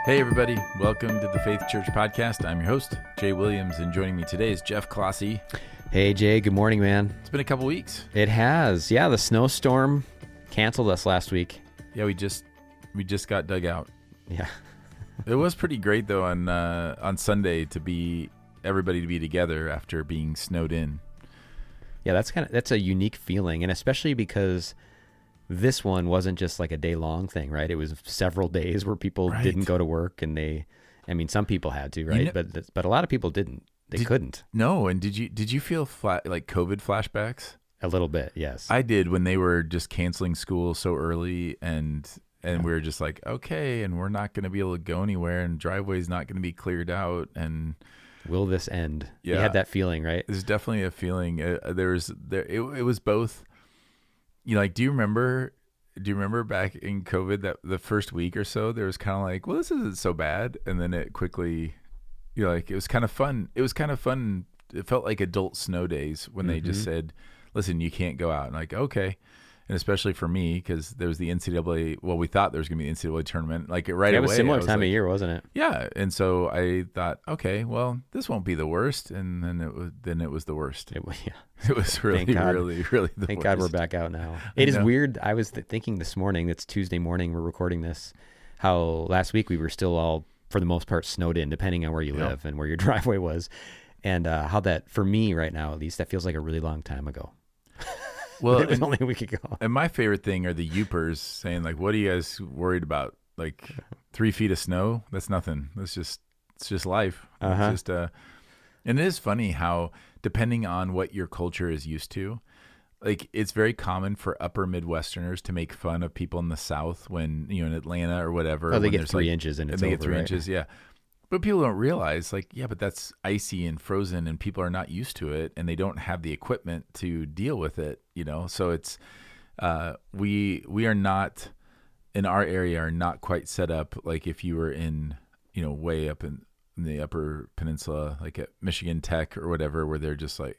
Hey, everybody. Welcome to the Faith Church Podcast. I'm your host, Jay Williams, and joining me today is Jeff Clossy. Hey, Jay. Good morning, man. It's been a couple weeks. It has. Yeah, the snowstorm canceled us last week. Yeah, we just got dug out. Yeah. It was pretty great, though, on Sunday everybody to be together after being snowed in. Yeah, that's a unique feeling, and especially because this one wasn't just like a day-long thing, right? It was several days where people didn't go to work, and some people had to, right? But a lot of people didn't. They couldn't. No, and did you feel like COVID flashbacks? A little bit, yes. I did when they were just canceling school so early, and we were just like, okay, and we're not going to be able to go anywhere, and driveway's not going to be cleared out, and will this end? Yeah, you had that feeling, right? There's definitely a feeling. It was both. You know, like, do you remember back in COVID that the first week or so there was kind of like, well, this isn't so bad, and then it quickly, it was kind of fun. It was kind of fun. It felt like adult snow days when they just said, listen, you can't go out. And like, okay. And especially for me, because there was the NCAA. Well, we thought there was going to be the NCAA tournament. Like right away, it was a similar time of year, wasn't it? Yeah, and so I thought, okay, well, this won't be the worst, and then it was the worst. It was really the worst. Thank God we're back out now. It is weird. I was thinking this morning. It's Tuesday morning. We're recording this. How last week we were still all, for the most part, snowed in, depending on where you live and where your driveway was, and how that for me right now, at least, that feels like a really long time ago. Well, it was only a week ago. And my favorite thing are the Yoopers saying, like, what are you guys worried about? Like 3 feet of snow? That's nothing. It's just life. It's just and it is funny how, depending on what your culture is used to, like, it's very common for upper Midwesterners to make fun of people in the South when, in Atlanta or whatever. Oh, they get 3 inches and they over, get 3 right? inches, yeah. But people don't realize, like, yeah, but that's icy and frozen, and people are not used to it, and they don't have the equipment to deal with it, So it's we are not, in our area, are not quite set up like if you were in, way up in the Upper Peninsula, like at Michigan Tech or whatever, where they're just like,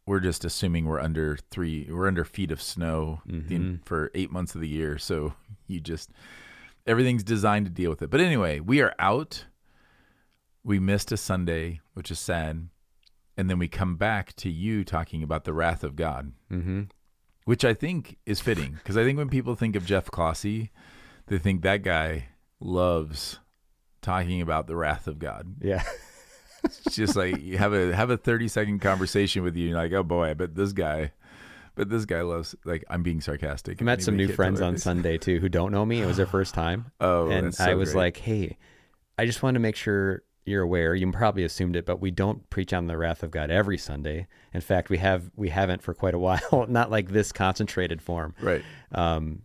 we're just assuming we're under feet of snow for 8 months of the year, so everything's designed to deal with it. But anyway, we are out. We missed a Sunday, which is sad. And then we come back to you talking about the wrath of God, which I think is fitting. Because I think when people think of Jeff Clossy, they think that guy loves talking about the wrath of God. Yeah. It's just like you have a 30-second conversation with you. And you're like, oh, boy, I bet this guy loves, like, I'm being sarcastic. I met some new friends on Sunday, too, who don't know me. It was their first time. Oh, and that's so I was great. like, hey, I just wanted to make sure you're aware. You probably assumed it, but we don't preach on the wrath of God every Sunday. In fact, we haven't for quite a while, not like this concentrated form. Right.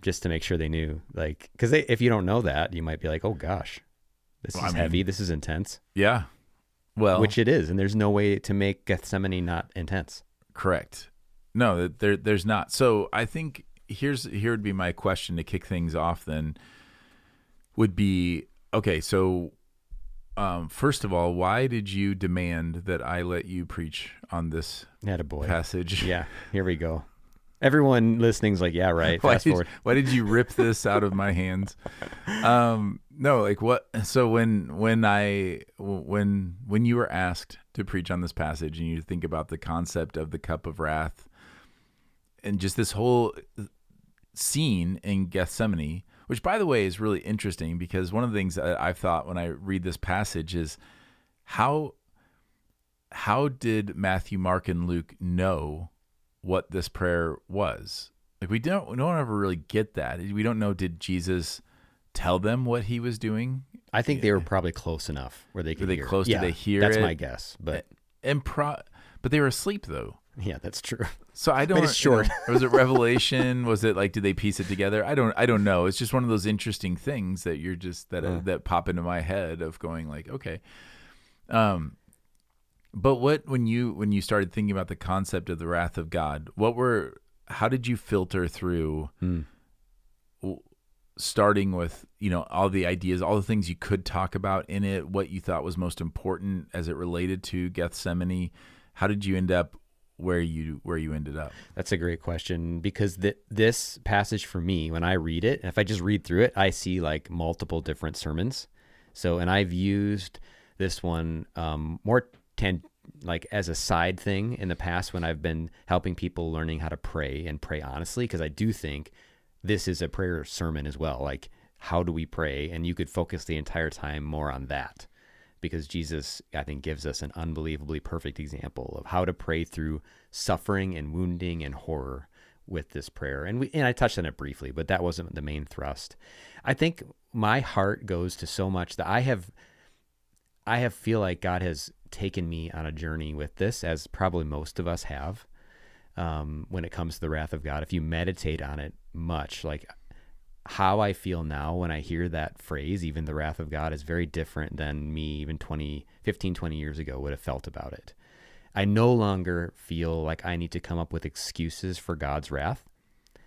Just to make sure they knew, like, because if you don't know that, you might be like, oh gosh, this is heavy. This is intense. Yeah. Well, which it is. And there's no way to make Gethsemane not intense. Correct. No, there's not. So I think here would be my question to kick things off then would be, okay, so first of all, why did you demand that I let you preach on this passage? Yeah, here we go. Everyone listening's like, yeah, right. Fast forward. Why did you rip this out of my hands? No, like what? So when you were asked to preach on this passage, and you think about the concept of the cup of wrath, and just this whole scene in Gethsemane, which, by the way, is really interesting, because one of the things that I've thought when I read this passage is how did Matthew, Mark, and Luke know what this prayer was? Like, we don't ever really get that. We don't know, did Jesus tell them what he was doing? I think they were probably close enough where they could hear. Close? Yeah, did they hear that's it? my guess. But they were asleep, though. Yeah, that's true. So I don't. But it's short. Was it revelation? Was it like, did they piece it together? I don't know. It's just one of those interesting things that you're just that pop into my head of going like, okay. But when you started thinking about the concept of the wrath of God, how did you filter through, starting with all the ideas, all the things you could talk about in it, what you thought was most important as it related to Gethsemane? How did you end up where you ended up? That's a great question, because this passage for me, when I read it, if I just read through it, I see like multiple different sermons So, and I've used this one more like as a side thing in the past when I've been helping people learning how to pray and pray honestly, because I do think this is a prayer sermon as well. Like, how do we pray? And you could focus the entire time more on that, because Jesus, I think, gives us an unbelievably perfect example of how to pray through suffering and wounding and horror with this prayer. And I touched on it briefly, but that wasn't the main thrust. I think my heart goes to so much that I feel like God has taken me on a journey with this, as probably most of us have, when it comes to the wrath of God. If you meditate on it much, like how I feel now when I hear that phrase, even the wrath of God, is very different than me even 15, 20 years ago would have felt about it. I no longer feel like I need to come up with excuses for God's wrath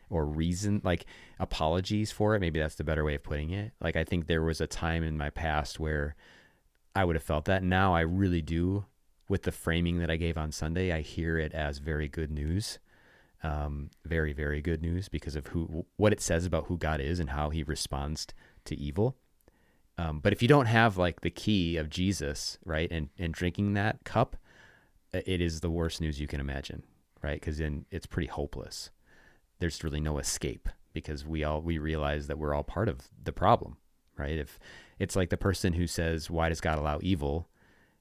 or reason, like apologies for it. Maybe that's the better way of putting it. Like, I think there was a time in my past where I would have felt that. Now I really do. With the framing that I gave on Sunday, I hear it as very good news. Very, very good news, because of what it says about who God is and how he responds to evil. But if you don't have like the key of Jesus, right, and drinking that cup, it is the worst news you can imagine, right? Because then it's pretty hopeless. There's really no escape, because we realize that we're all part of the problem, right? If it's like the person who says, why does God allow evil?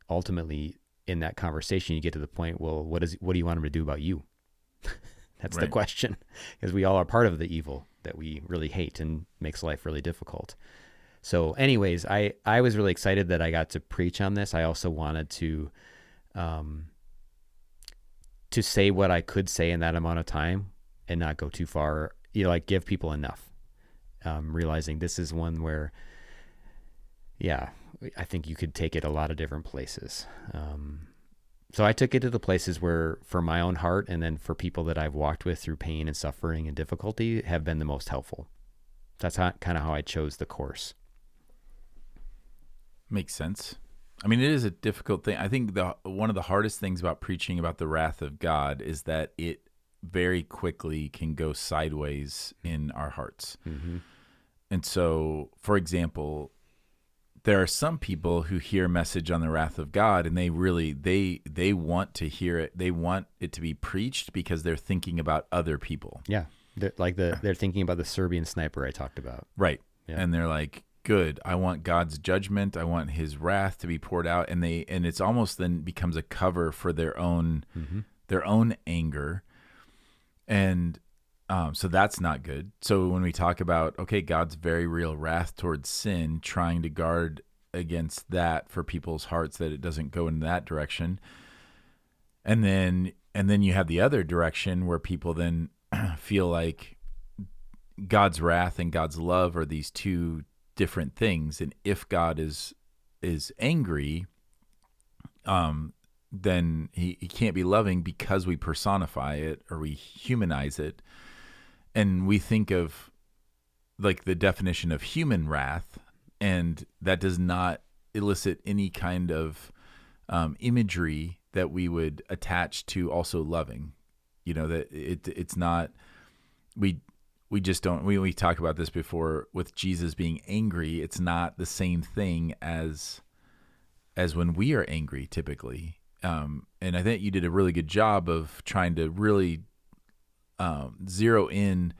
Ultimately, in that conversation, you get to the point, well, what do you want him to do about you? That's right. The question, because we all are part of the evil that we really hate and makes life really difficult. So anyways, I was really excited that I got to preach on this. I also wanted to say what I could say in that amount of time and not go too far, like give people enough, realizing this is one where, yeah, I think you could take it a lot of different places. So I took it to the places where, for my own heart, and then for people that I've walked with through pain and suffering and difficulty, have been the most helpful. That's kind of how I chose the course. Makes sense. I mean, it is a difficult thing. I think one of the hardest things about preaching about the wrath of God is that it very quickly can go sideways in our hearts. Mm-hmm. And so, for example, there are some people who hear a message on the wrath of God, and they really they want to hear it. They want it to be preached because they're thinking about other people. Yeah, they're thinking about the Serbian sniper I talked about. Right, yeah. And they're like, "Good, I want God's judgment. I want His wrath to be poured out." And it's almost then becomes a cover for their own anger, and so that's not good. So when we talk about, okay, God's very real wrath towards sin, trying to guard against that for people's hearts, that it doesn't go in that direction. And then you have the other direction where people then feel like God's wrath and God's love are these two different things. And if God is angry, then he can't be loving because we personify it or we humanize it. And we think of like the definition of human wrath, and that does not elicit any kind of imagery that we would attach to also loving. That it's not, we just don't, we talked about this before with Jesus being angry. It's not the same thing as when we are angry typically. And I think you did a really good job of trying to really zeroing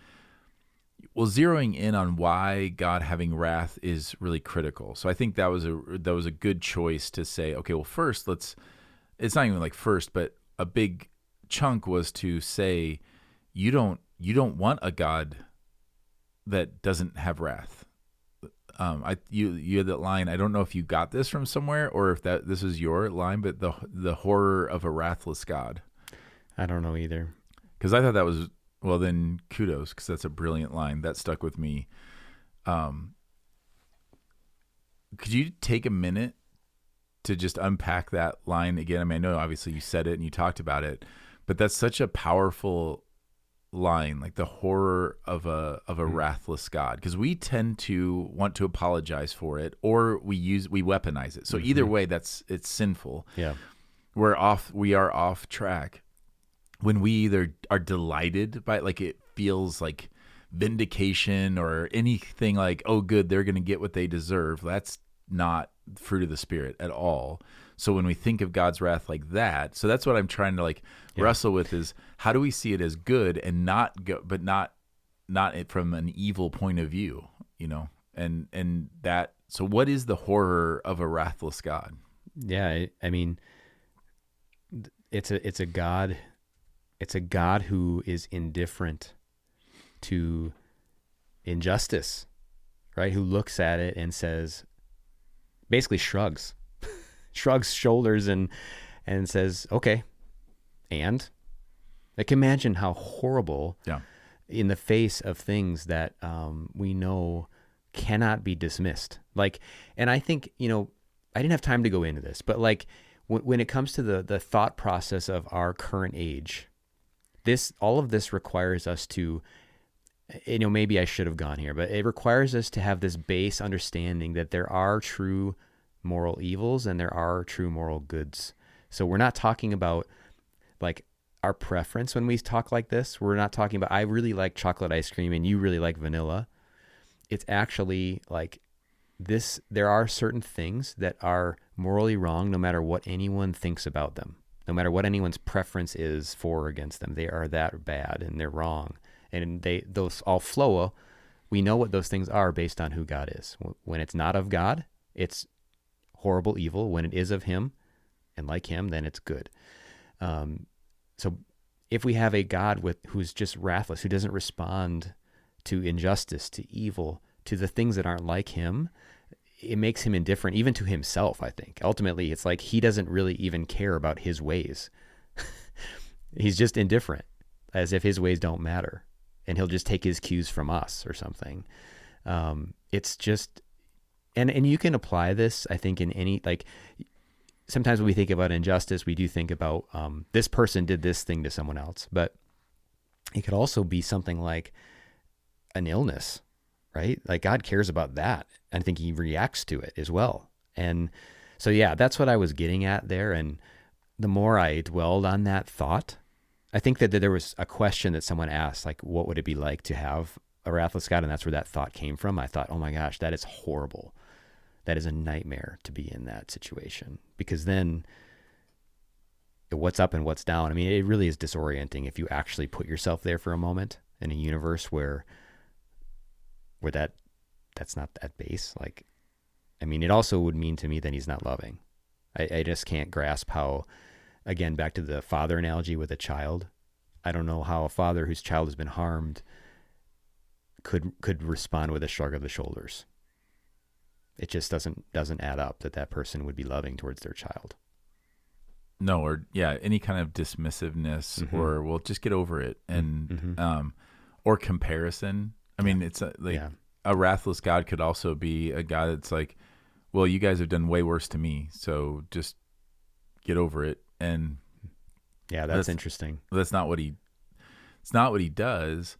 in on why God having wrath is really critical. So I think that was a good choice to say, okay, well, first it's not even like first, but a big chunk was to say, you don't want a God that doesn't have wrath. You had that line. I don't know if you got this from somewhere or if this is your line, but the horror of a wrathless God. I don't know either. Because I thought that was, well, then kudos, because that's a brilliant line. That stuck with me. Could you take a minute to just unpack that line again? I mean, I know obviously you said it and you talked about it, but that's such a powerful line, like the horror of a wrathless God, because we tend to want to apologize for it, or we weaponize it. So either way, it's sinful. Yeah, we are off track. When we either are delighted by it, like it feels like vindication or anything like, oh, good, they're going to get what they deserve. That's not fruit of the Spirit at all. So when we think of God's wrath like that, so that's what I'm trying to wrestle with, is how do we see it as good and not go, but not it from an evil point of view, and that. So what is the horror of a wrathless God? Yeah, I mean, it's a God who is indifferent to injustice, right? Who looks at it and says, basically shrugs shoulders and says, okay. And like, imagine how horrible, in the face of things that we know cannot be dismissed. Like, and I think, I didn't have time to go into this, but like when it comes to the thought process of our current age, all of this requires us to, maybe I should have gone here, but it requires us to have this base understanding that there are true moral evils and there are true moral goods. So we're not talking about like our preference when we talk like this. We're not talking about, I really like chocolate ice cream and you really like vanilla. It's actually like this, there are certain things that are morally wrong no matter what anyone thinks about them, no matter what anyone's preference is for or against them. They are that bad and they're wrong. And those all flow. We know what those things are based on who God is. When it's not of God, it's horrible evil. When it is of him and like him, then it's good. So if we have a God who's just wrathless, who doesn't respond to injustice, to evil, to the things that aren't like him, it makes him indifferent even to himself, I think. Ultimately, it's like he doesn't really even care about his ways. He's just indifferent, as if his ways don't matter. And he'll just take his cues from us or something. It's just, and you can apply this, I think, in any, like, sometimes when we think about injustice, we do think about this person did this thing to someone else, but it could also be something like an illness, right? Like God cares about that. I think he reacts to it as well. And so, yeah, that's what I was getting at there. And the more I dwelled on that thought, I think that there was a question that someone asked, like, what would it be like to have a wrathless God? And that's where that thought came from. I thought, oh my gosh, that is horrible. That is a nightmare to be in that situation, because then what's up and what's down. I mean, it really is disorienting if you actually put yourself there for a moment in a universe where that's not at base. Like, I mean, it also would mean to me that he's not loving. I just can't grasp how, again, back to the father analogy with a child. I don't know how a father whose child has been harmed could respond with a shrug of the shoulders. It just doesn't add up that person would be loving towards their child. No, or any kind of dismissiveness, mm-hmm. or well, just get over it, and mm-hmm. Or comparison. I mean, it's a wrathless God could also be a God that's like, well, you guys have done way worse to me, so just get over it. And that's interesting. That's not what it's not what he does.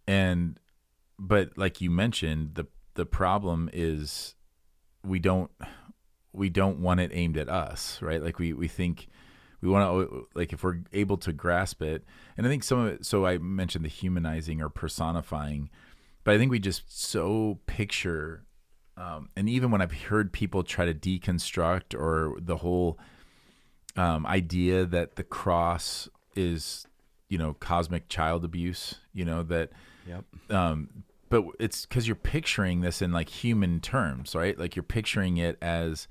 But like you mentioned, the problem is we don't want it aimed at us, right? Like we think we want to, like, if we're able to grasp it. And I think some of it, so I mentioned the humanizing or personifying, but I think we just so picture, and even when I've heard people try to deconstruct, or the whole idea that the cross is, cosmic child abuse, that, yep. But it's because you're picturing this in like human terms, right? Like you're picturing it as,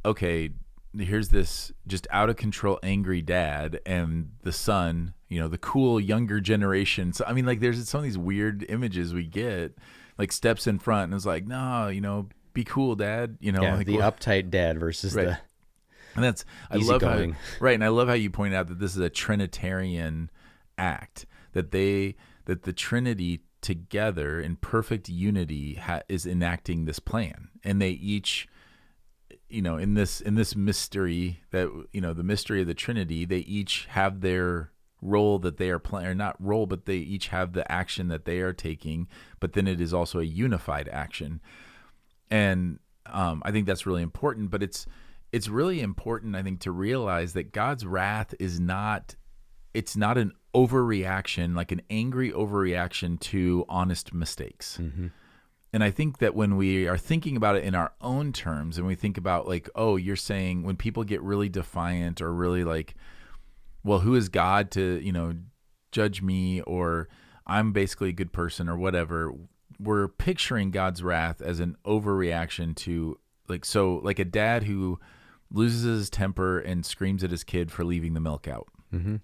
okay, here's this just out of control, angry dad and the son, the cool younger generation. So, I mean, like there's some of these weird images we get, like steps in front and is like, no, be cool, dad. Like the uptight dad versus right. the and that's, I love how, right. And I love how you pointed out that this is a Trinitarian act, that the Trinity together in perfect unity is enacting this plan, and they each, in this mystery that, the mystery of the Trinity, they each have their role that they are playing, or not role, but they each have the action that they are taking, but then it is also a unified action. And I think that's really important, but it's really important, I think, to realize that God's wrath is not, it's not an overreaction, like an angry overreaction to honest mistakes. Mm-hmm. And I think that when we are thinking about it in our own terms, and we think about like, oh, you're saying when people get really defiant or really like, well, who is God to, judge me, or I'm basically a good person or whatever, we're picturing God's wrath as an overreaction to like a dad who loses his temper and screams at his kid for leaving the milk out. Mm-hmm.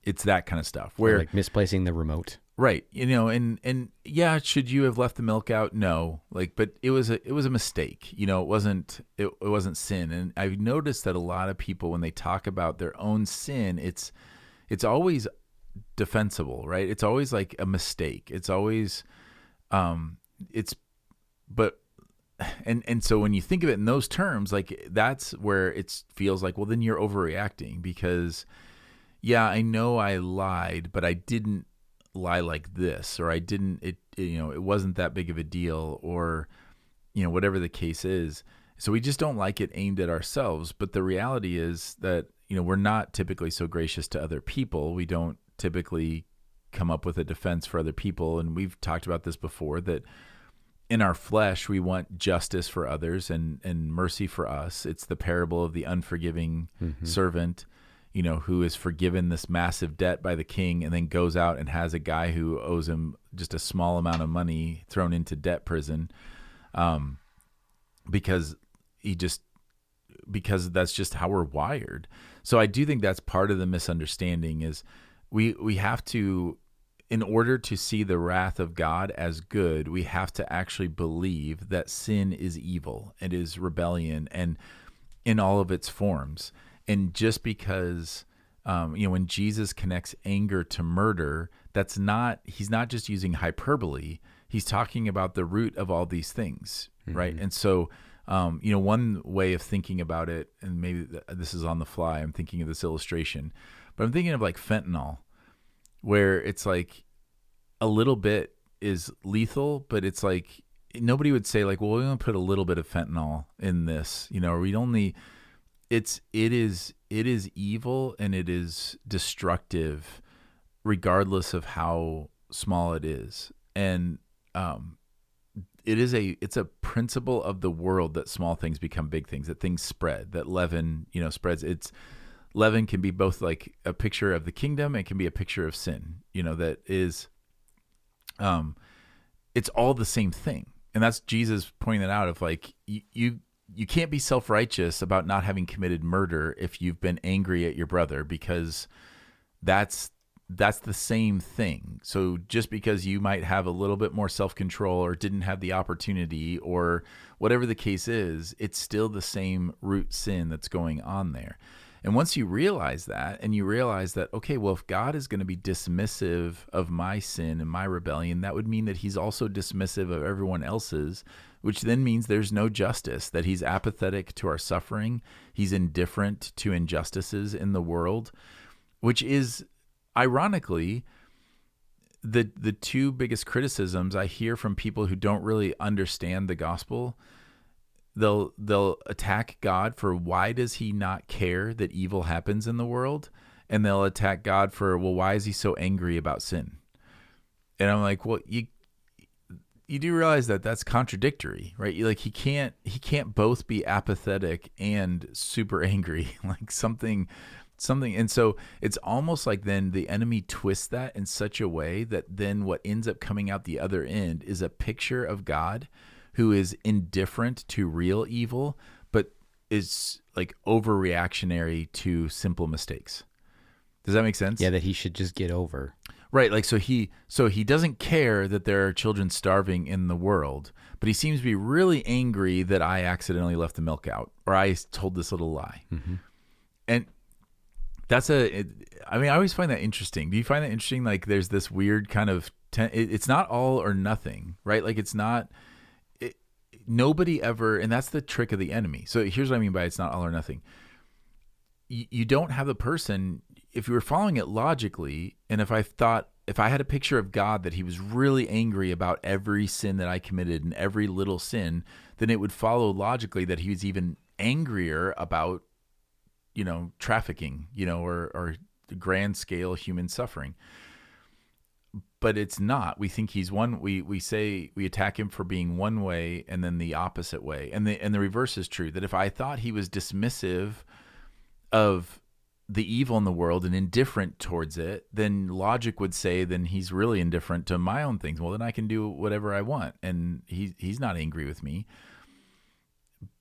It's that kind of stuff where or like misplacing the remote. Right. And yeah, should you have left the milk out? No. But it was a mistake. It wasn't sin. And I've noticed that a lot of people, when they talk about their own sin, it's always defensible, right? It's always like a mistake. It's always and so when you think of it in those terms, like that's where it feels like, well, then you're overreacting because yeah, I know I lied, but I didn't lie like this, or I didn't, it wasn't that big of a deal, or, whatever the case is. So we just don't like it aimed at ourselves. But the reality is that, we're not typically so gracious to other people. We don't typically come up with a defense for other people. And we've talked about this before, that in our flesh, we want justice for others and mercy for us. It's the parable of the unforgiving servant, who is forgiven this massive debt by the king and then goes out and has a guy who owes him just a small amount of money thrown into debt prison, because that's just how we're wired. So I do think that's part of the misunderstanding is we have to, in order to see the wrath of God as good, we have to actually believe that sin is evil. It is rebellion, and in all of its forms. And just because, when Jesus connects anger to murder, he's not just using hyperbole. He's talking about the root of all these things, right? And so, one way of thinking about it, and maybe this is on the fly, I'm thinking of this illustration, but I'm thinking of like fentanyl, where it's like a little bit is lethal, but it's like nobody would say like, well, we're going to put a little bit of fentanyl in this, or we'd only... It is evil, and it is destructive regardless of how small it is. And it's a principle of the world that small things become big things, that things spread, that leaven, spreads. Leaven can be both like a picture of the kingdom, it can be a picture of sin, that is it's all the same thing. And that's Jesus pointing that out of like you can't be self-righteous about not having committed murder if you've been angry at your brother, because that's the same thing. So just because you might have a little bit more self-control or didn't have the opportunity or whatever the case is, it's still the same root sin that's going on there. And once you realize that, and you realize that, okay, well, if God is going to be dismissive of my sin and my rebellion, that would mean that he's also dismissive of everyone else's, which then means there's no justice, that he's apathetic to our suffering. He's indifferent to injustices in the world, which is, ironically, the two biggest criticisms I hear from people who don't really understand the gospel. They'll attack God for why does he not care that evil happens in the world? And they'll attack God for, well, why is he so angry about sin? And I'm like, well, you do realize that that's contradictory, right? Like he can't both be apathetic and super angry, like something. And so it's almost like then the enemy twists that in such a way that then what ends up coming out the other end is a picture of God who is indifferent to real evil, but is like overreactionary to simple mistakes. Does that make sense? Yeah, that he should just get over. Right, like so he doesn't care that there are children starving in the world, but he seems to be really angry that I accidentally left the milk out, or I told this little lie. Mm-hmm. And that's I always find that interesting. Do you find that interesting? Like there's this weird kind of it's not all or nothing, right? Like it's not nobody ever, and that's the trick of the enemy. So here's what I mean by it's not all or nothing. You don't have the person, if you were following it logically, and if I had a picture of God that he was really angry about every sin that I committed and every little sin, then it would follow logically that he was even angrier about, trafficking, or grand scale human suffering. but it's not. We think he's one. We say we attack him for being one way and then the opposite way. And the reverse is true, that if I thought he was dismissive of the evil in the world and indifferent towards it, then logic would say then he's really indifferent to my own things. Well, then I can do whatever I want, and he's not angry with me.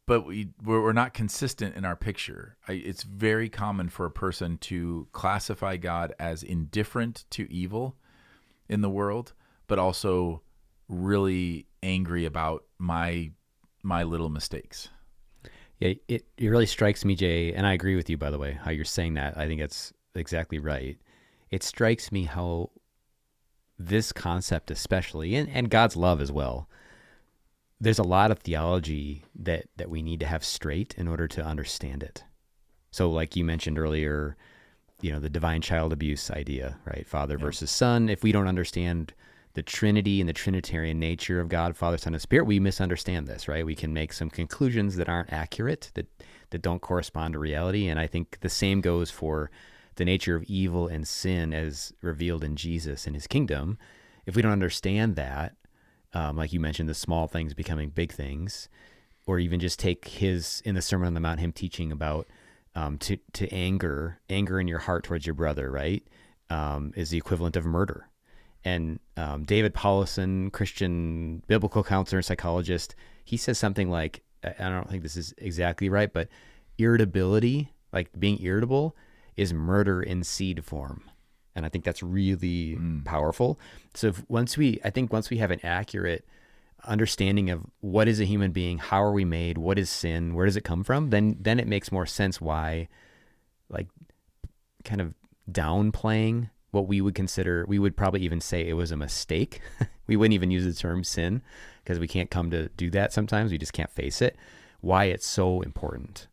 But we're not consistent in our picture. It's very common for a person to classify God as indifferent to evil in the world, but also really angry about my little mistakes. Yeah, it really strikes me, Jay, and I agree with you, by the way, how you're saying that. I think that's exactly right. It strikes me how this concept especially, and God's love as well, there's a lot of theology that we need to have straight in order to understand it. So like you mentioned earlier, the divine child abuse idea, right? Father versus son. If we don't understand the Trinity and the Trinitarian nature of God, Father, Son, and Spirit, we misunderstand this, right? We can make some conclusions that aren't accurate, that don't correspond to reality. And I think the same goes for the nature of evil and sin as revealed in Jesus and his kingdom. If we don't understand that, like you mentioned, the small things becoming big things, or even just take in the Sermon on the Mount, him teaching about to anger in your heart towards your brother, right, is the equivalent of murder. And David Paulison, Christian biblical counselor and psychologist, he says something like, I don't think this is exactly right, but irritability, like being irritable, is murder in seed form. And I think that's really powerful. So once we have an accurate understanding of what is a human being, how are we made, what is sin, where does it come from, then it makes more sense why, like, kind of downplaying what we would probably even say it was a mistake. We wouldn't even use the term sin because we can't come to do that sometimes. We just can't face it. Why it's so important.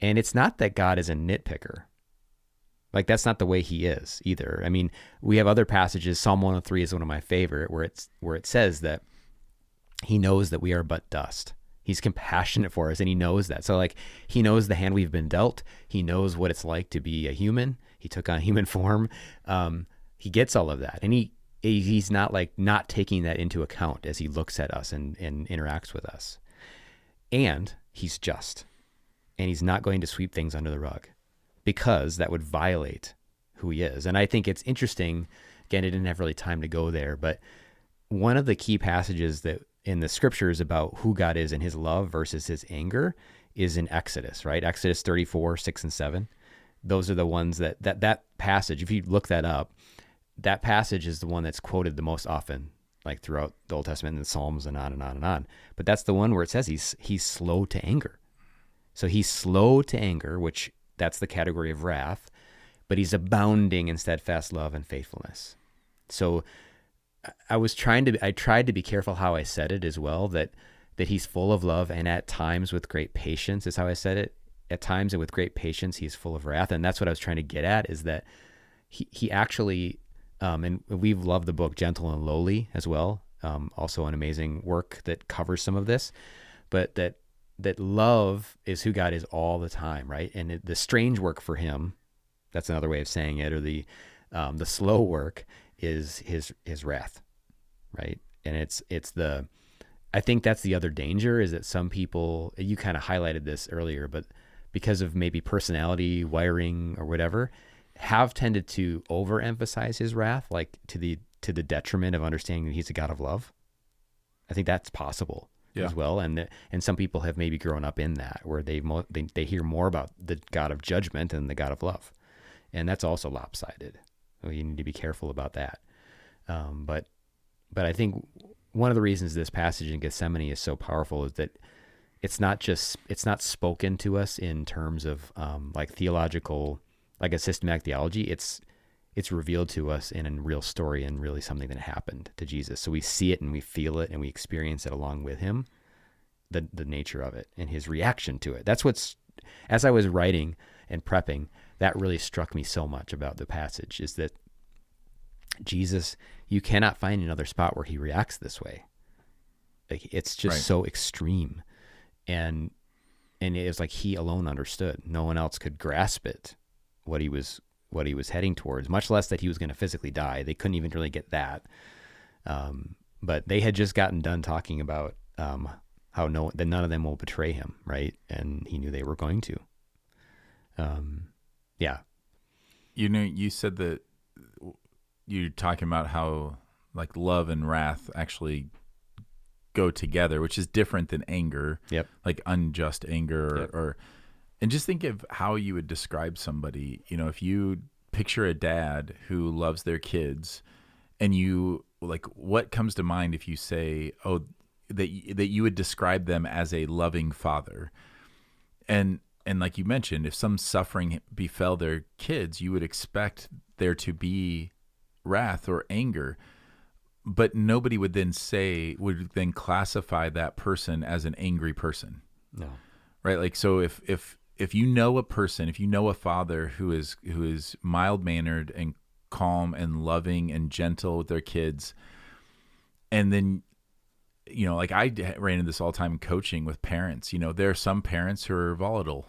And it's not that God is a nitpicker. Like, that's not the way he is either. I mean, we have other passages. Psalm 103 is one of my favorite, where it says that he knows that we are but dust. He's compassionate for us, and he knows that. So, like, he knows the hand we've been dealt. He knows what it's like to be a human. He took on human form. He gets all of that, and he's not not taking that into account as he looks at us and interacts with us. And he's just, and he's not going to sweep things under the rug, because that would violate who he is. And I think it's interesting. Again, I didn't have really time to go there, but one of the key passages that in the scriptures about who God is and his love versus his anger is in Exodus, right? Exodus 34, 6 and 7. Those are the ones that passage, if you look that up, that passage is the one that's quoted the most often, like throughout the Old Testament and the Psalms and on and on and on. But that's the one where it says he's slow to anger. So he's slow to anger, which that's the category of wrath, but he's abounding in steadfast love and faithfulness. So I tried to be careful how I said it as well, that he's full of love and at times with great patience is how I said it. At times and with great patience, he's full of wrath. And that's what I was trying to get at, is that he actually, and we've loved the book Gentle and Lowly as well. Also an amazing work that covers some of this, but that love is who God is all the time, right? And the strange work for him, that's another way of saying it, or the slow work is his wrath, right? And I think that's the other danger, is that some people, you kind of highlighted this earlier, but because of maybe personality, wiring, or whatever, have tended to overemphasize his wrath, like to the detriment of understanding that he's a God of love. I think that's possible as well, and some people have maybe grown up in that, where they hear more about the God of judgment than the God of love, and that's also lopsided. So you need to be careful about that. But I think one of the reasons this passage in Gethsemane is so powerful is that it's not spoken to us in terms of like theological, like a systematic theology. It's revealed to us in a real story and really something that happened to Jesus. So we see it and we feel it and we experience it along with him, the nature of it and his reaction to it. That's as I was writing and prepping, that really struck me so much about the passage, is that Jesus, you cannot find another spot where he reacts this way. Like, it's just so extreme. And it was like he alone understood. No one else could grasp it, what he was what he was heading towards, much less that he was going to physically die. They couldn't even really get that. But they had just gotten done talking about how none of them will betray him, right? And he knew they were going to. Yeah. You said that you're talking about how like love and wrath actually go together, which is different than anger. Yep. Like unjust anger Yep. or and just think of how you would describe somebody, if you picture a dad who loves their kids and you like, what comes to mind if you say, oh, that you would describe them as a loving father. And like you mentioned, if some suffering befell their kids, you would expect there to be wrath or anger, but nobody would then classify that person as an angry person. No. Right? Like, so if you know a person, if you know a father who is mild-mannered and calm and loving and gentle with their kids, and then, like I ran into this all the time in coaching with parents, there are some parents who are volatile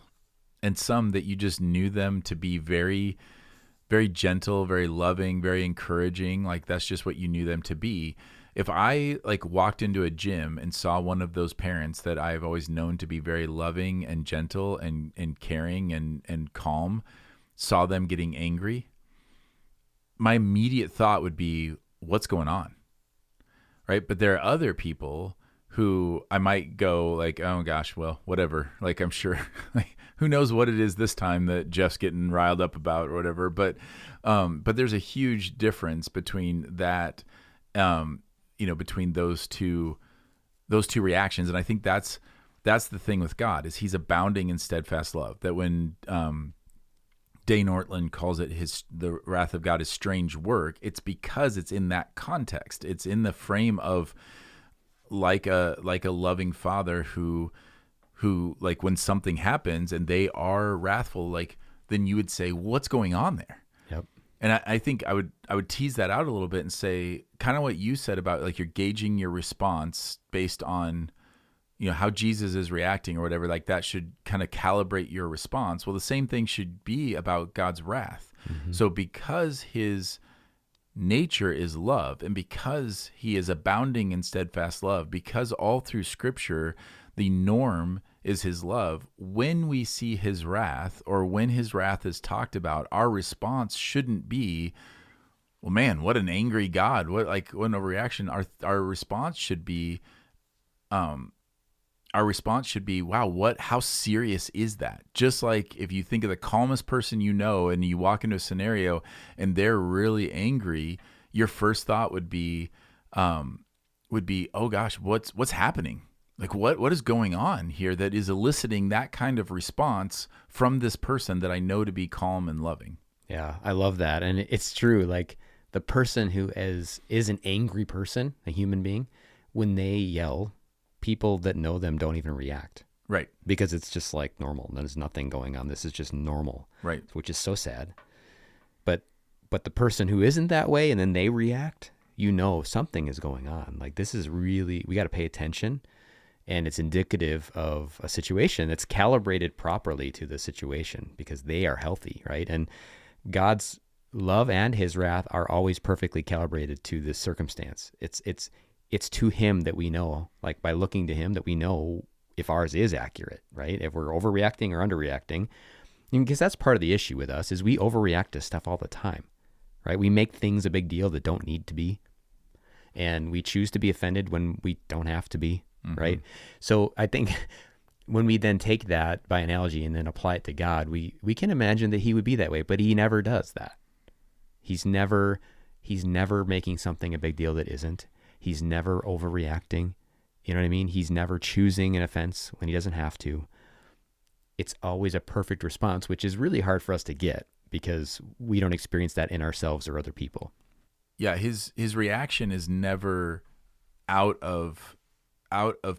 and some that you just knew them to be very, very gentle, very loving, very encouraging. Like that's just what you knew them to be. If I like walked into a gym and saw one of those parents that I've always known to be very loving and gentle and caring and calm, saw them getting angry, my immediate thought would be, what's going on? Right? But there are other people who I might go like, oh gosh, well, whatever. Like I'm sure, like, who knows what it is this time that Jeff's getting riled up about or whatever. But there's a huge difference between that, between those two reactions. And I think that's the thing with God is he's abounding in steadfast love. That when Dane Ortland calls it the wrath of God is strange work, it's because it's in that context. It's in the frame of like a loving father who like when something happens and they are wrathful, like then you would say, what's going on there? Yep. And I think I would tease that out a little bit and say kind of what you said about like you're gauging your response based on how Jesus is reacting or whatever, like that should kind of calibrate your response. Well, the same thing should be about God's wrath. Mm-hmm. So because his nature is love and because he is abounding in steadfast love, because all through scripture, the norm is his love. When we see his wrath or when his wrath is talked about, our response shouldn't be, well, man, what an angry God. What an overreaction. Our response should be, wow, how serious is that? Just like if you think of the calmest person and you walk into a scenario and they're really angry, your first thought would be, oh gosh, what's happening? Like what is going on here that is eliciting that kind of response from this person that I know to be calm and loving? Yeah, I love that. And it's true. Like the person who is an angry person, a human being, when they yell, people that know them don't even react. Right. Because it's just like normal. There's nothing going on. This is just normal. Right. Which is so sad. But the person who isn't that way and then they react, something is going on. Like this is really, we got to pay attention, and it's indicative of a situation that's calibrated properly to the situation because they are healthy, right? And God's love and his wrath are always perfectly calibrated to this circumstance. It's to him that we know, like by looking to him, that we know if ours is accurate, right? If we're overreacting or underreacting, because that's part of the issue with us is we overreact to stuff all the time, right? We make things a big deal that don't need to be, and we choose to be offended when we don't have to be, mm-hmm. right? So I think when we then take that by analogy and then apply it to God, we can imagine that he would be that way, but he never does that. He's never making something a big deal that isn't. He's never overreacting. You know what I mean? He's never choosing an offense when he doesn't have to. It's always a perfect response, which is really hard for us to get because we don't experience that in ourselves or other people. Yeah, his reaction is never out of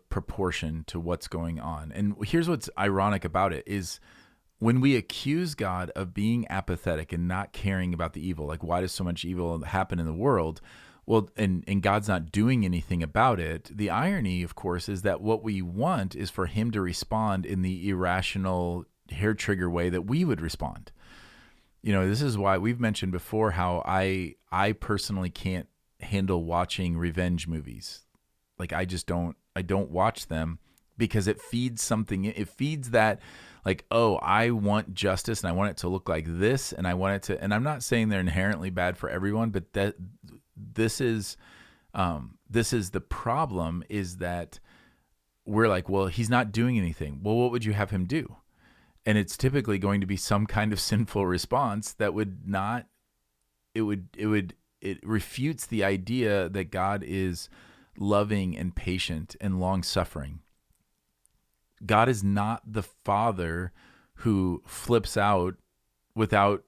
proportion to what's going on. And here's what's ironic about it is when we accuse God of being apathetic and not caring about the evil, like why does so much evil happen in the world? Well, and God's not doing anything about it. The irony, of course, is that what we want is for him to respond in the irrational hair trigger way that we would respond. This is why we've mentioned before how I personally can't handle watching revenge movies. Like I don't watch them because it feeds something. It feeds that like, oh, I want justice and I want it to look like this and I want it to, and I'm not saying they're inherently bad for everyone, but this is the problem is that we're like, well, he's not doing anything. Well, what would you have him do? And it's typically going to be some kind of sinful response that would not, it refutes the idea that God is loving and patient and long suffering. God is not the father who flips out without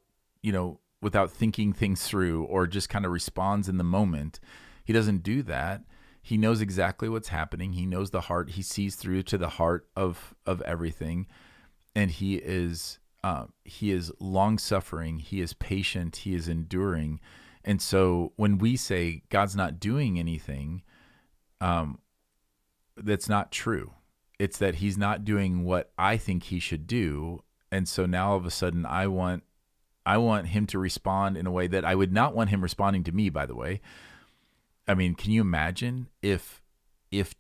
thinking things through or just kind of responds in the moment. He doesn't do that. He knows exactly what's happening. He knows the heart. He sees through to the heart of everything. And he is long suffering. He is patient. He is enduring. And so when we say God's not doing anything, that's not true. It's that he's not doing what I think he should do. And so now all of a sudden I want him to respond in a way that I would not want him responding to me, by the way. I mean, can you imagine if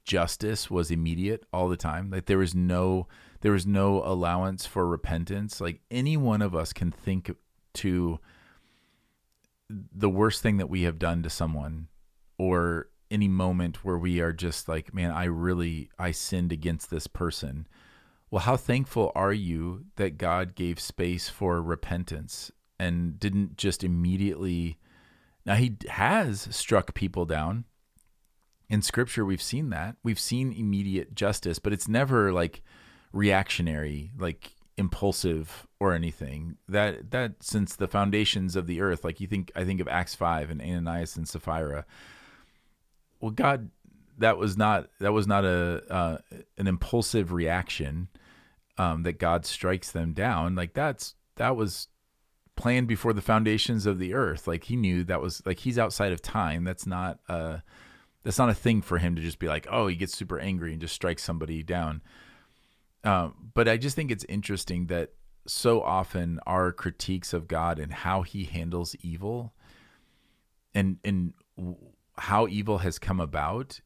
justice was immediate all the time? Like there was no allowance for repentance. Like any one of us can think to the worst thing that we have done to someone, or any moment where we are just like, man, I sinned against this person. Well, how thankful are you that God gave space for repentance and didn't just immediately. Now, he has struck people down. In Scripture, we've seen that. We've seen immediate justice, but it's never like reactionary, like impulsive or anything. That since the foundations of the earth, like I think of Acts 5 and Ananias and Sapphira. Well, God, that was not an impulsive reaction that God strikes them down. Like that was planned before the foundations of the earth. Like he knew that was like, he's outside of time. That's not a thing for him to just be like, oh, he gets super angry and just strikes somebody down. But I just think it's interesting that so often our critiques of God and how he handles evil and how evil has come about,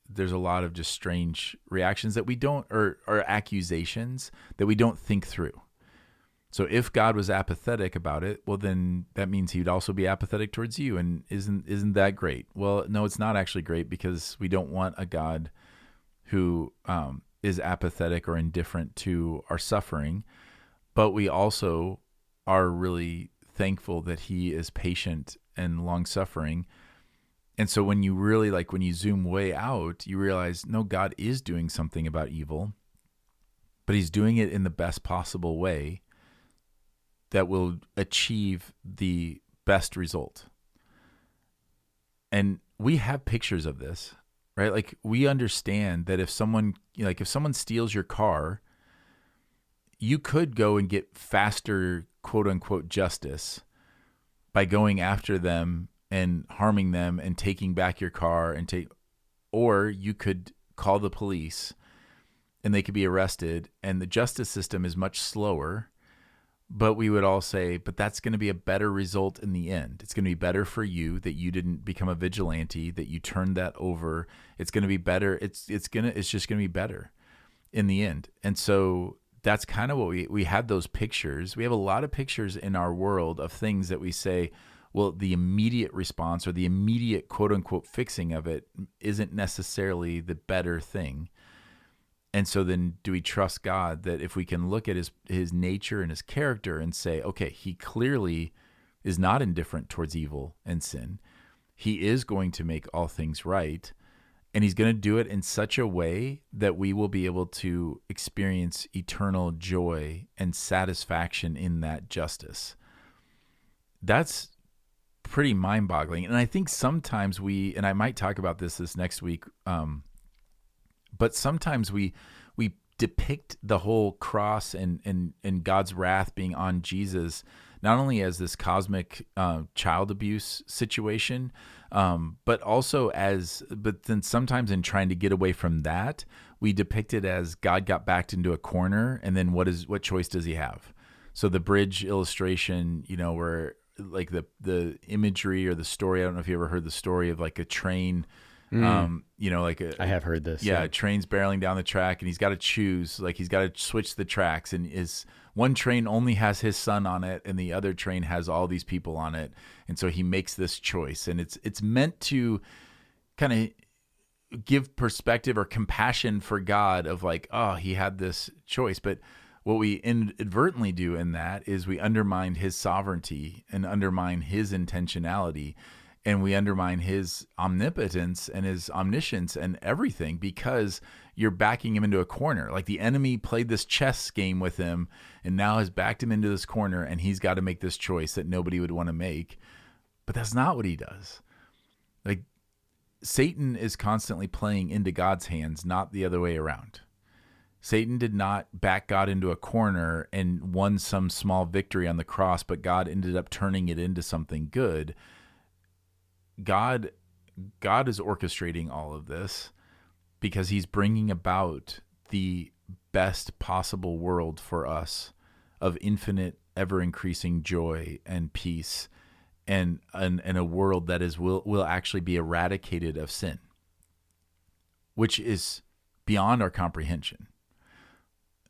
there's a lot of just strange reactions that we don't, or accusations that we don't think through. So if God was apathetic about it, well, then that means he'd also be apathetic towards you. And isn't that great? Well, no, it's not actually great, because we don't want a God who is apathetic or indifferent to our suffering. But we also are really thankful that he is patient and long suffering. And so when you really, like, when you zoom way out, you realize, no, God is doing something about evil, but he's doing it in the best possible way that will achieve the best result. And we have pictures of this, right? Like we understand that if someone steals your car, you could go and get faster, quote unquote, justice by going after them and harming them and taking back your car or you could call the police and they could be arrested, and the justice system is much slower. But we would all say, but that's going to be a better result in the end. It's going to be better for you that you didn't become a vigilante, that you turned that over. It's going to be better. It's just going to be better in the end. And so that's kind of what we have those pictures. We have a lot of pictures in our world of things that we say, well, the immediate response or the immediate quote unquote fixing of it isn't necessarily the better thing. And so then do we trust God that if we can look at his nature and his character and say, okay, he clearly is not indifferent towards evil and sin. He is going to make all things right. And he's going to do it in such a way that we will be able to experience eternal joy and satisfaction in that justice. That's pretty mind-boggling. And I think sometimes and I might talk about this next week, but sometimes we depict the whole cross and God's wrath being on Jesus, not only as this cosmic child abuse situation, but then sometimes in trying to get away from that, we depict it as God got backed into a corner, and then what choice does he have? So the bridge illustration, where like the imagery or the story, I don't know if you ever heard the story of like a train, I have heard this. Yeah, a train's barreling down the track and he's got to choose, like he's got to switch the tracks, and one train only has his son on it and the other train has all these people on it. And so he makes this choice, and it's meant to kind of give perspective or compassion for God of like, oh, he had this choice. But what we inadvertently do in that is we undermine his sovereignty and undermine his intentionality, and we undermine his omnipotence and his omniscience and everything, because you're backing him into a corner. Like the enemy played this chess game with him and now has backed him into this corner, and he's got to make this choice that nobody would want to make. But that's not what he does. Like Satan is constantly playing into God's hands, not the other way around. Satan did not back God into a corner and won some small victory on the cross, but God ended up turning it into something good. God is orchestrating all of this because he's bringing about the best possible world for us of infinite, ever-increasing joy and peace, and a world that will actually be eradicated of sin, which is beyond our comprehension.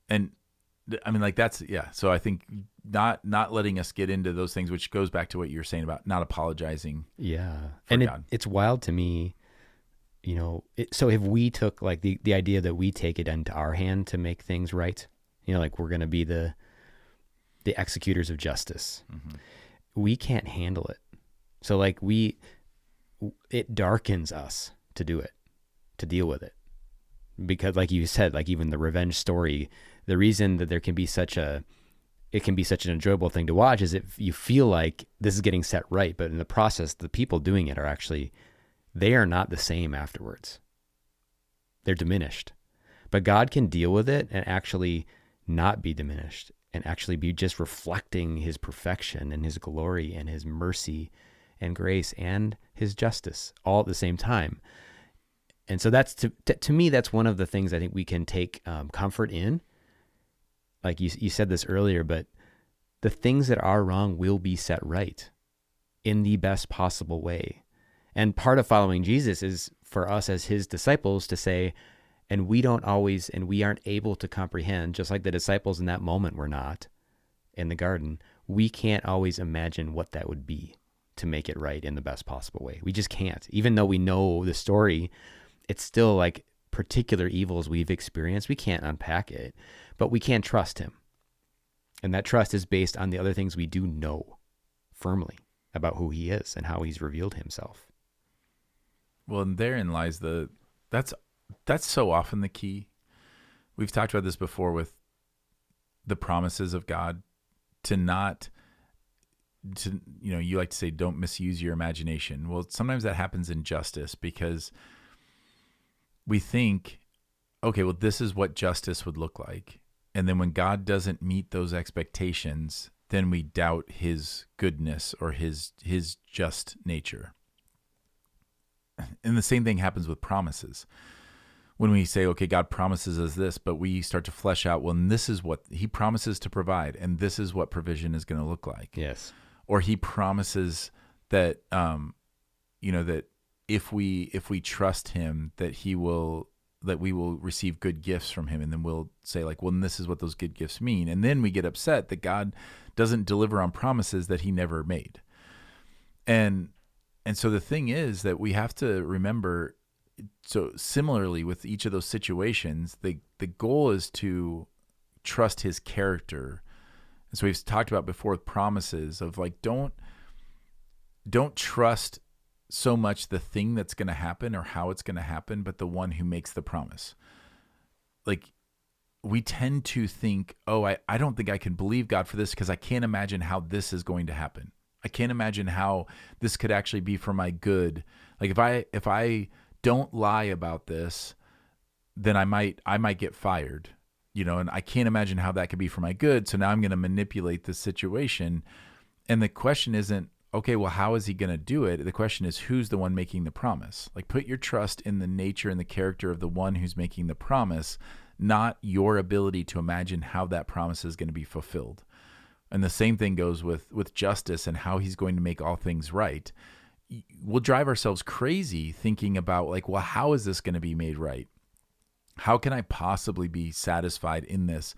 And I mean, like that's, yeah. So I think not letting us get into those things, which goes back to what you're saying about not apologizing. Yeah. And it's wild to me, so if we took like the idea that we take it into our hand to make things right, like we're going to be the executors of justice, we can't handle it. So like it darkens us to do it, to deal with it. Because like you said, like even the revenge story, the reason that it can be such an enjoyable thing to watch is if you feel like this is getting set right, but in the process, the people doing it they are not the same afterwards. They're diminished. But God can deal with it and actually not be diminished, and actually be just reflecting his perfection and his glory and his mercy and grace and his justice all at the same time. And so that's to me, that's one of the things I think we can take comfort in. Like you said this earlier, but the things that are wrong will be set right in the best possible way. And part of following Jesus is for us as his disciples to say, and we aren't able to comprehend, just like the disciples in that moment were not in the garden, we can't always imagine what that would be to make it right in the best possible way. We just can't. Even though we know the story, it's still like particular evils we've experienced. We can't unpack it, but we can trust him. And that trust is based on the other things we do know firmly about who he is and how he's revealed himself. Well, and therein lies that's so often the key. We've talked about this before with the promises of God, you like to say, don't misuse your imagination. Well, sometimes that happens in justice because we think, okay, well, this is what justice would look like. And then when God doesn't meet those expectations, then we doubt his goodness or his just nature. And the same thing happens with promises. When we say, okay, God promises us this, but we start to flesh out, well, and this is what he promises to provide, and this is what provision is going to look like. Yes. Or he promises that, that if we trust him, that we will receive good gifts from him. And then we'll say like, well, and this is what those good gifts mean. And then we get upset that God doesn't deliver on promises that he never made. And so the thing is that we have to remember, so similarly with each of those situations, the goal is to trust his character. And so we've talked about before with promises of like, don't trust so much the thing that's going to happen or how it's going to happen, but the one who makes the promise. Like we tend to think, oh, I don't think I can believe God for this because I can't imagine how this is going to happen. I can't imagine how this could actually be for my good. Like if I don't lie about this, then I might get fired, and I can't imagine how that could be for my good. So now I'm going to manipulate the situation. And the question isn't, okay, well, how is he going to do it? The question is, who's the one making the promise? Like put your trust in the nature and the character of the one who's making the promise, not your ability to imagine how that promise is going to be fulfilled. And the same thing goes with justice and how he's going to make all things right. We'll drive ourselves crazy thinking about like, well, how is this going to be made right? How can I possibly be satisfied in this?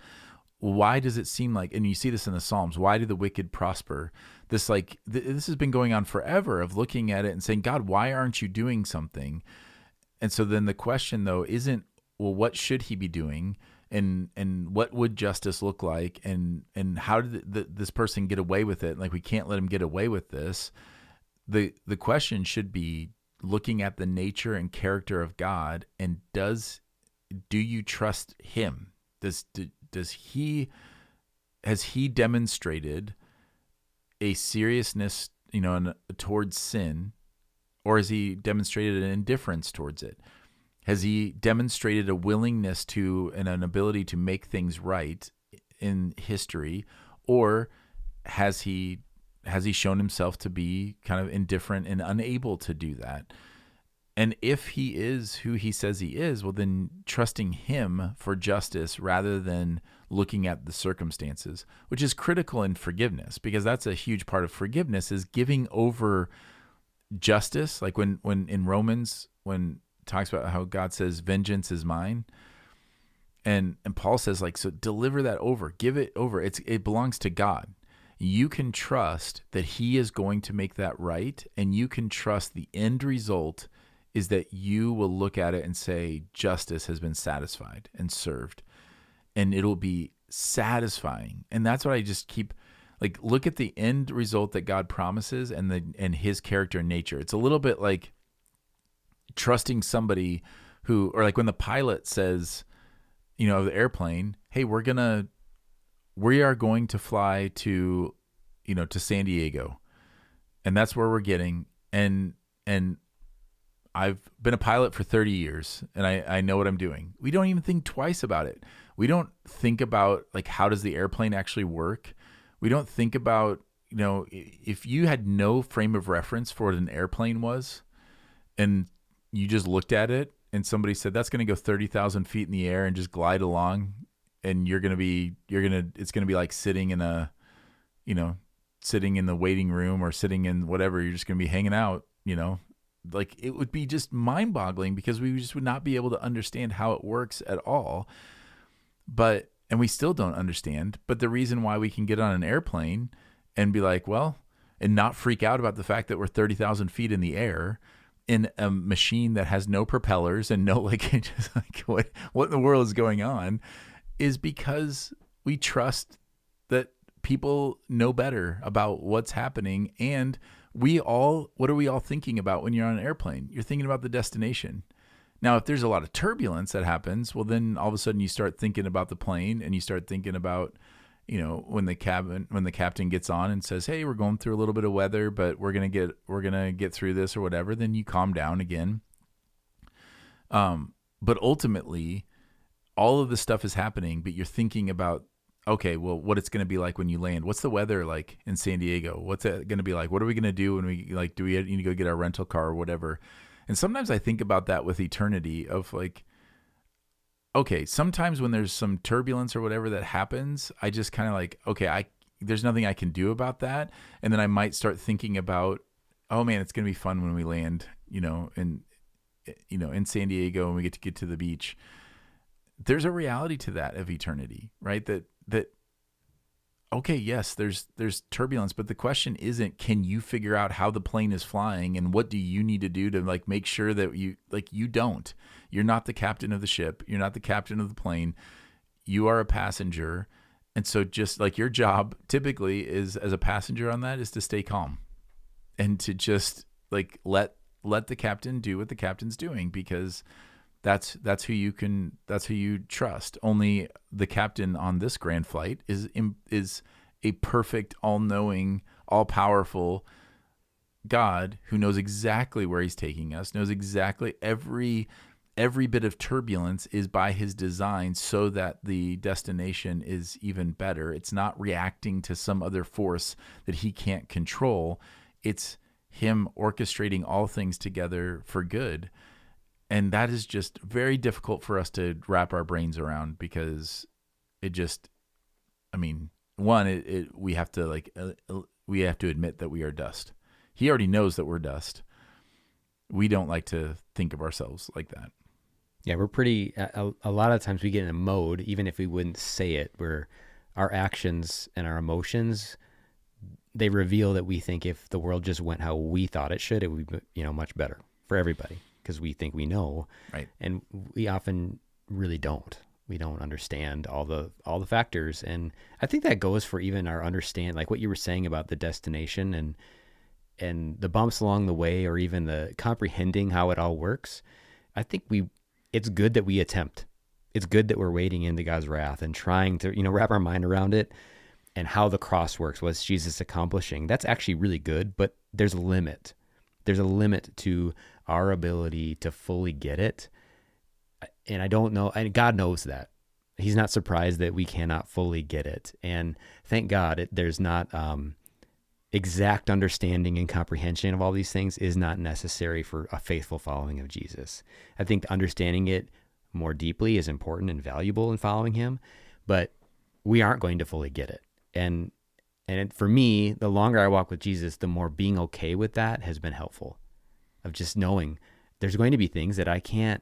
Why does it seem like, and you see this in the Psalms, why do the wicked prosper? This this has been going on forever of looking at it and saying, God, why aren't you doing something? And so then the question though isn't, well, what should he be doing? And what would justice look like? And how did this person get away with it? Like, we can't let him get away with this. The question should be looking at the nature and character of God, and do you trust him? Has he demonstrated a seriousness, towards sin, or has he demonstrated an indifference towards it? Has he demonstrated a willingness to and an ability to make things right in history, or has he shown himself to be kind of indifferent and unable to do that? And if he is who he says he is, well, then trusting him for justice rather than looking at the circumstances, which is critical in forgiveness, because that's a huge part of forgiveness, is giving over justice. Like when in Romans, when it talks about how God says, vengeance is mine. And Paul says, like, so deliver that over, give it over. It belongs to God. You can trust that he is going to make that right. And you can trust the end result is that you will look at it and say, justice has been satisfied and served, and it'll be satisfying. And that's what I just keep, like, look at the end result that God promises and his character and nature. It's a little bit like trusting somebody who, or like when the pilot says, of the airplane, hey, we are going to fly to San Diego, and that's where we're getting. And I've been a pilot for 30 years, and I know what I'm doing. We don't even think twice about it. We don't think about, like, how does the airplane actually work? We don't think about, if you had no frame of reference for what an airplane was, and you just looked at it, and somebody said, that's going to go 30,000 feet in the air and just glide along, and it's going to be like sitting in the waiting room or sitting in whatever, you're just going to be hanging out, like, it would be just mind-boggling, because we just would not be able to understand how it works at all. And we still don't understand. But the reason why we can get on an airplane and be like, well, and not freak out about the fact that we're 30,000 feet in the air in a machine that has no propellers and no, like, just like what in the world is going on, is because we trust that people know better about what's happening. And what are we all thinking about when you're on an airplane? You're thinking about the destination. Now, if there's a lot of turbulence that happens, well, then all of a sudden you start thinking about the plane, and you start thinking about, when the captain gets on and says, hey, we're going through a little bit of weather, but we're going to get through this or whatever, then you calm down again. But ultimately, all of this stuff is happening, but you're thinking about, okay, well, what it's going to be like when you land. What's the weather like in San Diego? What's it going to be like? What are we going to do when we, like, do we need to go get our rental car or whatever? And sometimes I think about that with eternity of, like, okay, sometimes when there's some turbulence or whatever that happens, I just kind of like, okay, there's nothing I can do about that. And then I might start thinking about, oh man, it's going to be fun when we land, in San Diego, and we get to the beach. There's a reality to that of eternity, right? That okay, yes, there's turbulence, but the question isn't, can you figure out how the plane is flying, and what do you need to do to, like, make sure that you're not the captain of the ship, you're not the captain of the plane, you are a passenger. And so just like your job typically is, as a passenger on that, is to stay calm and to just, like, let the captain do what the captain's doing, because that's who you trust. Only the captain on this grand flight is a perfect, all-knowing, all-powerful God who knows exactly where he's taking us, knows exactly every bit of turbulence is by his design so that the destination is even better. It's not reacting to some other force that he can't control. It's him orchestrating all things together for good. And that is just very difficult for us to wrap our brains around, because one, we have to we have to admit that we are dust. He already knows that we're dust. We don't like to think of ourselves like that. Yeah, we're pretty, a lot of times we get in a mode, even if we wouldn't say it, where our actions and our emotions, they reveal that we think if the world just went how we thought it should, it would be, much better for everybody, because we think we know. Right. And we often really don't. We don't understand all the factors. And I think that goes for even our understand, like what you were saying about the destination and the bumps along the way, or even the comprehending how it all works. I think it's good that we attempt. It's good that we're wading into God's wrath and trying to, wrap our mind around it and how the cross works. What's Jesus accomplishing? That's actually really good, but there's a limit. There's a limit to our ability to fully get it. And I don't know, and God knows that. He's not surprised that we cannot fully get it. And thank God there's not exact understanding and comprehension of all these things is not necessary for a faithful following of Jesus. I think understanding it more deeply is important and valuable in following him, but we aren't going to fully get it. And for me, the longer I walk with Jesus, the more being okay with that has been helpful, of just knowing there's going to be things that I can't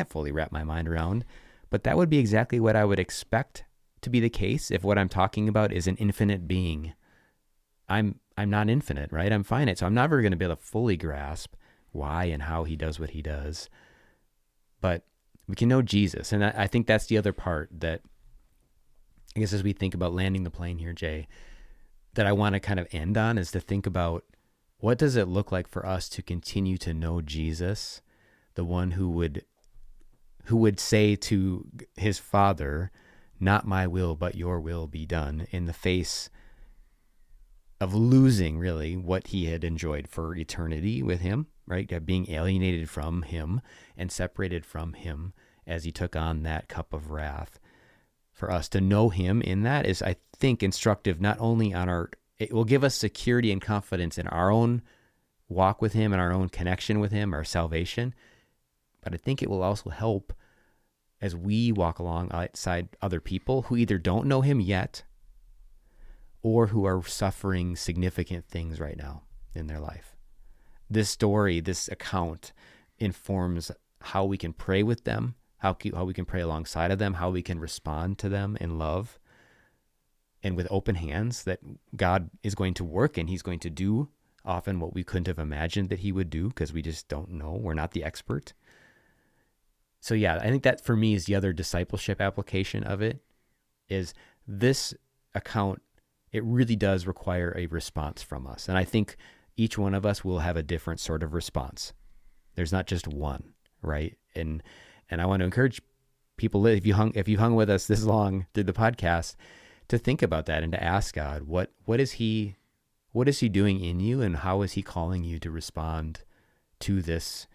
fully wrap my mind around, but that would be exactly what I would expect to be the case if what I'm talking about is an infinite being. I'm not infinite, right? I'm finite. So I'm never going to be able to fully grasp why and how he does what he does. But we can know Jesus. And I think that's the other part that, I guess, as we think about landing the plane here, Jay, that I want to kind of end on, is to think about, what does it look like for us to continue to know Jesus, the one who would say to his Father, not my will, but your will be done, in the face of losing really what he had enjoyed for eternity with him, right? Being alienated from him and separated from him as he took on that cup of wrath. For us to know him in that is, I think, instructive, not only on it will give us security and confidence in our own walk with him and our own connection with him, our salvation, but I think it will also help as we walk alongside other people who either don't know him yet or who are suffering significant things right now in their life. This story, this account, informs how we can pray with them, how we can pray alongside of them, how we can respond to them in love and with open hands, that God is going to work and he's going to do often what we couldn't have imagined that he would do, because we just don't know. We're not the expert. So yeah, I think that for me is the other discipleship application of it, is this account, it really does require a response from us. And I think each one of us will have a different sort of response. There's not just one, right? And I want to encourage people, if you hung with us this long through the podcast, to think about that and to ask God, what is he doing in you, and how is he calling you to respond to this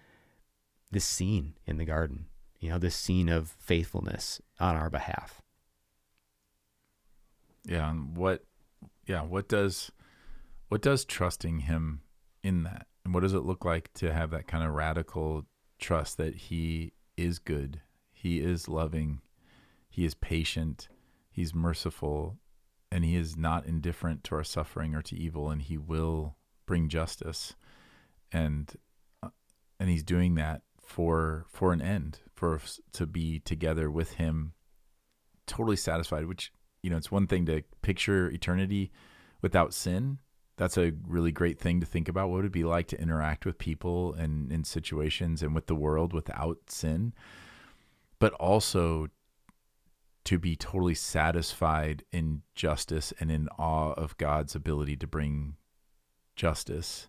scene in the garden, this scene of faithfulness on our behalf. Yeah. And what does trusting him in that, and what does it look like to have that kind of radical trust that he is good, he is loving, he is patient, he's merciful, and he is not indifferent to our suffering or to evil, and he will bring justice, and he's doing that for an end, for us to be together with him, totally satisfied. Which, it's one thing to picture eternity without sin. That's a really great thing to think about. What would it be like to interact with people and in situations and with the world without sin? But also to be totally satisfied in justice and in awe of God's ability to bring justice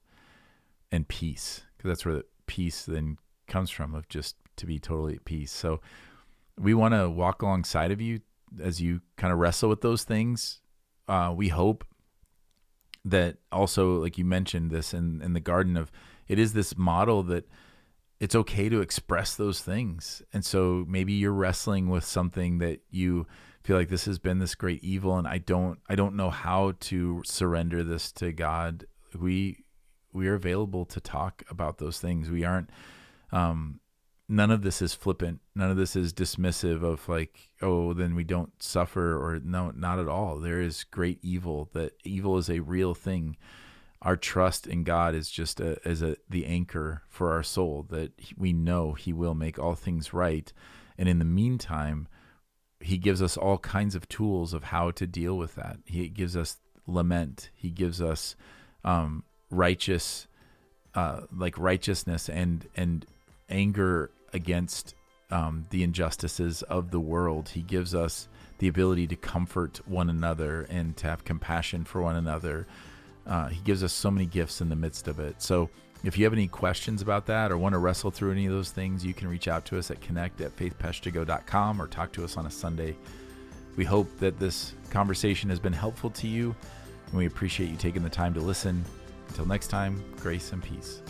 and peace, because that's where the peace then comes from, of just to be totally at peace. So we want to walk alongside of you as you kind of wrestle with those things. We hope that also, like you mentioned this in the garden, of it is this model that it's okay to express those things. And so maybe you're wrestling with something that you feel like, this has been this great evil, and I don't know how to surrender this to God. We are available to talk about those things. We aren't none of this is flippant. None of this is dismissive of like, oh, then we don't suffer, or no, not at all. There is great evil. That evil is a real thing. Our trust in God is just the anchor for our soul, that we know he will make all things right. And in the meantime, he gives us all kinds of tools of how to deal with that. He gives us lament. He gives us righteousness and anger against the injustices of the world. He gives us the ability to comfort one another and to have compassion for one another. He gives us so many gifts in the midst of it. So if you have any questions about that or want to wrestle through any of those things, you can reach out to us at connect@faithpeshtigo.com or talk to us on a Sunday. We hope that this conversation has been helpful to you, and we appreciate you taking the time to listen. Until next time, grace and peace.